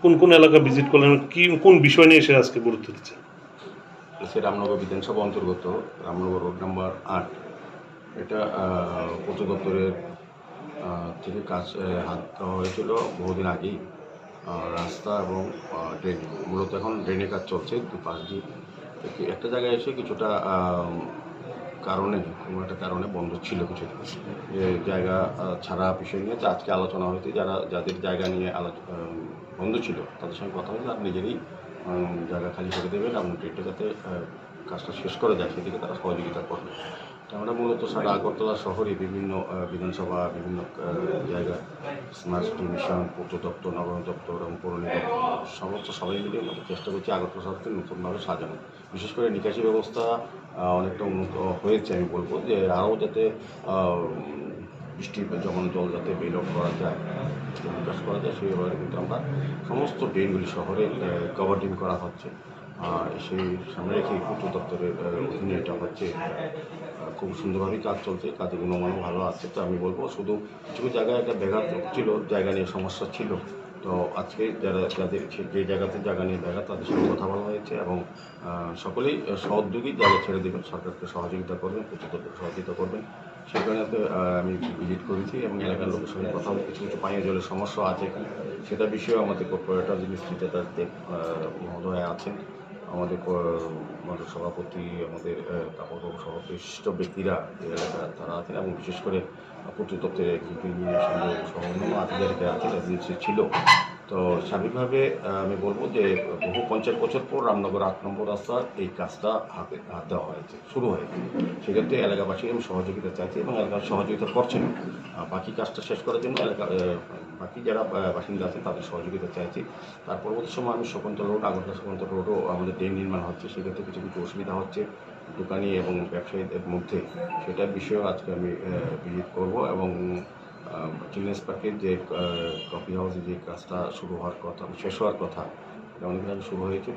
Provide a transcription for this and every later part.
কোন কোন এলাকা ভিজিট করলেন, কি কোন বিষয় নিয়ে এসে আজকে গুরুত্ব দিচ্ছেন? এসে রামনগর বিধানসভা অন্তর্গত রামনগর রোড নাম্বার 8, এটা পূর্ত দপ্তরের থেকে কাজ হাত দেওয়া হয়েছিল বহুদিন আগেই। রাস্তা এবং ড্রেন, মূলত এখন ড্রেনের কাজ চলছে দুপাশ দিয়ে। একটা জায়গায় এসে কিছুটা কারণে, কোনো একটা কারণে বন্ধ ছিল কিছু যে জায়গা ছাড়া বিষয় নিয়ে আজকে আলোচনা হয়েছে। যাদের জায়গা নিয়ে বন্ধ ছিল তাদের সঙ্গে কথা হয়েছে, আর নিজেরই জায়গা খালি করে দেবেন এবং ড্রেনটা যাতে কাজটা শেষ করা যায় সেদিকে তারা সহযোগিতা করবে। আমরা মূলত সারা আগরতলা শহরে বিভিন্ন বিধানসভা, বিভিন্ন জায়গায় স্মার্ট সিটি মিশন, পূর্ত দপ্তর, নগর দপ্তর এবং পৌর নিগম সবাই মিলে আমরা চেষ্টা করছি আগরতলা শহরকে নতুনভাবে সাজানো। বিশেষ করে নিকাশি ব্যবস্থা অনেকটা উন্নত হয়েছে। আমি বলব যে আরও যাতে বৃষ্টির যখন জল যাতে বের আউট করা যায়, নিকাশ করা যায়, সেই ব্যাপারে কিন্তু আমরা সমস্ত ড্রেনগুলি শহরে কভারিং করা হচ্ছে। সেই সামনে রেখে পূর্ত দপ্তরের অধীনে এটা হচ্ছে। খুব সুন্দরভাবেই কাজ চলছে, কাজের গুণমানও ভালো আছে। তো আমি বলবো শুধু কিছু জায়গায় একটা ব্যাঘাত ছিল, জায়গা নিয়ে সমস্যা ছিল। তো আজকে যাদের যে জায়গাতে জায়গা নিয়ে ব্যাঘাত তাদের সঙ্গে কথা বলা হয়েছে এবং সকলেই সহযোগী জায়গা ছেড়ে দেবেন, সরকারকে সহযোগিতা করবেন, পূর্ত দপ্তর সহযোগিতা করবেন। সেখানে আমি ভিজিট করেছি এবং এলাকার লোকের সঙ্গে কথা বলে কিছু কিছু পানীয় জলের সমস্যা আছে কি সেটা বিষয়েও আমাদের কর্পোরেটর যিনি শ্রীজাতার দেব মহোদয় আছেন, আমাদের সভাপতি, আমাদের তারপর সহ বিশিষ্ট ব্যক্তিরা এই এলাকার তারা আছেন এবং বিশেষ করে পূর্ত দপ্তরের এক্সিকিউটিভ ইঞ্জিনিয়ার সহ অন্যান্য আধিকারিকরা আছেন, রেজিডেন্সি ছিল। তো স্বাভাবিকভাবে আমি বলবো যে বহু 50 বছর পর রামনগর 8 নম্বর রাস্তার এই কাজটা হাত দেওয়া হয়েছে, শুরু হয়েছে। সেক্ষেত্রে এলাকাবাসী আমি সহযোগিতা চাইছি এবং এলাকার সহযোগিতা করছেন। বাকি কাজটা শেষ করার জন্য বাকি যারা বাসিন্দা আছেন তাদের সহযোগিতা চাইছি। তার পরবর্তী সময় আমি শকুন্তলা রোড, আগরতলা শকুন্তলা রোডও আমাদের ড্রেন নির্মাণ হচ্ছে, সেক্ষেত্রে কিছু কিছু অসুবিধা হচ্ছে দোকানি এবং ব্যবসায়ীদের মধ্যে। সেটার বিষয়েও আজকে আমি ভিজিট করব এবং চিলড্রেন্স পার্কের যে কফি হাউসে যে কাজটা শুরু হওয়ার কথা, শেষ হওয়ার কথা, এটা অনেকদিন আগে শুরু হয়েছিল,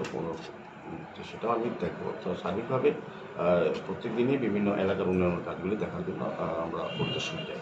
তো সেটাও আমি দেখব। তো সার্বিকভাবে প্রত্যেক দিনই বিভিন্ন এলাকার উন্নয়নের কাজগুলি দেখার জন্য আমরা পরিদর্শনে যাই।